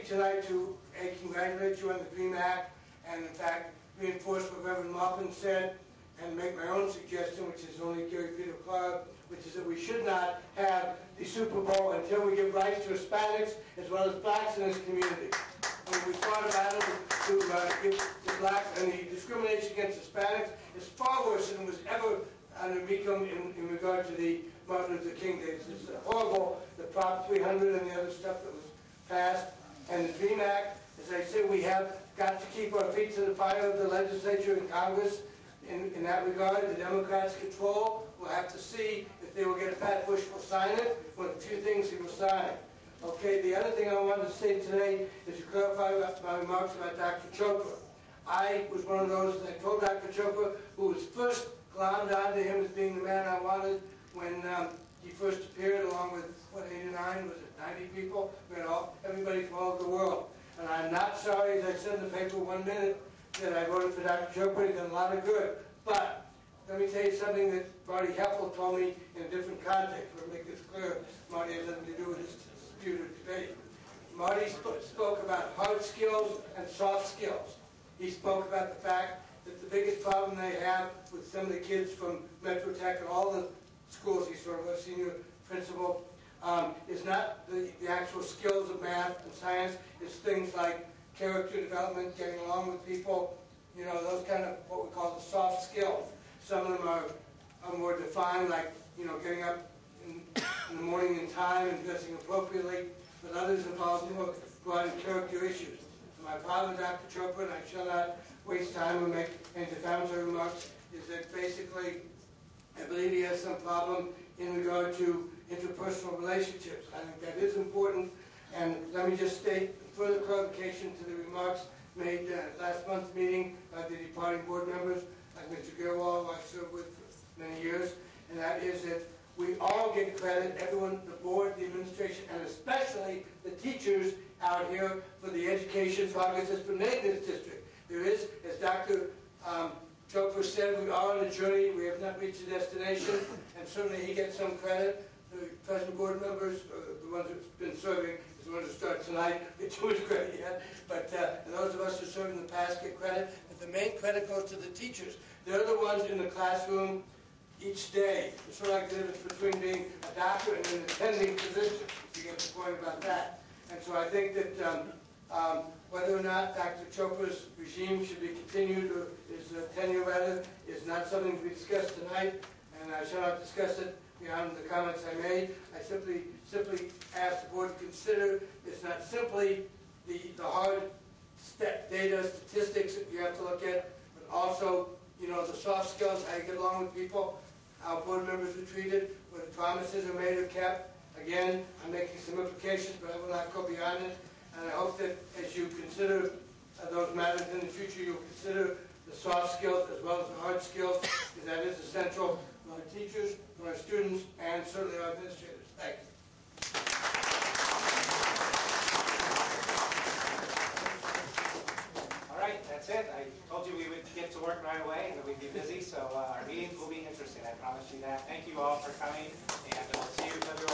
speak tonight to congratulate you on the DREAM Act, and in fact reinforce what Reverend Maupin said, and make my own suggestion, which is only Gary Peter Klahr, which is that we should not have the Super Bowl until we give rights to Hispanics as well as blacks in this community. When we fought a battle to give the blacks, and the discrimination against Hispanics is far worse than was ever under MECOM in regard to the Martin Luther King days. It's horrible, the Prop 300 and the other stuff that was passed. And the DREAM Act, as I say, we have got to keep our feet to the fire of the legislature and Congress in that regard. The Democrats control. We'll have to see if they will get Pat Bush will sign it. One of the few things he will sign. Okay, the other thing I wanted to say today is to clarify my remarks about Dr. Chopra. I was one of those that I told Dr. Chopra, who was first glommed onto him as being the man I wanted when he first appeared, along with, what, 89, was it 90 people? We had everybody from all over the world. And I'm not sorry, as I said in the paper 1 minute, that I voted for Dr. Chopra. He's done a lot of good. But let me tell you something that Marty Heffel told me in a different context. We'll make this clear. Marty has nothing to do with this dispute or debate. Marty spoke about hard skills and soft skills. He spoke about the fact that the biggest problem they have with some of the kids from Metro Tech and all the schools, he's sort of a senior principal, is not the actual skills of math and science. It's things like character development, getting along with people, you know, those kind of what we call the soft skills. Some of them are more defined, like, you know, getting up in the morning in time and dressing appropriately, but others involve more broad character issues. So my problem with Dr. Chopra, and I shall not waste time or make any defamatory remarks, is that basically I believe he has some problem in regard to interpersonal relationships. I think that is important, and let me just state further clarification to the remarks made at last month's meeting by the departing board members, like Mr. Gerwal, who I served with for many years, and that is that we all get credit, everyone, the board, the administration, and especially the teachers out here for the education progress that's been made in this district. There is, as Dr. Chopra said, we are on a journey. We have not reached a destination, and certainly he gets some credit. The present board members, the ones who've been serving, is the ones who start tonight, get too much credit yet. But those of us who served in the past get credit. But the main credit goes to the teachers. They're the ones in the classroom each day. It's sort of like the difference between being a doctor and an attending physician. You get the point about that. And so I think that whether or not Dr. Chopra's regime should be continued, or his tenure rather, is not something to be discussed tonight, and I shall not discuss it beyond the comments I made. I simply ask the board to consider it's not simply the hard data, statistics that you have to look at, but also, you know, the soft skills, how you get along with people, how board members are treated, whether promises are made or kept. Again, I'm making some implications, but I will not go beyond it. And I hope that as you consider those matters in the future, you'll consider the soft skills as well as the hard skills, because that is essential for our teachers, for our students, and certainly our administrators. Thank you. All right, that's it. I told you we would get to work right away and that we'd be busy, so our meetings will be interesting. I promise you that. Thank you all for coming, and we'll see you February.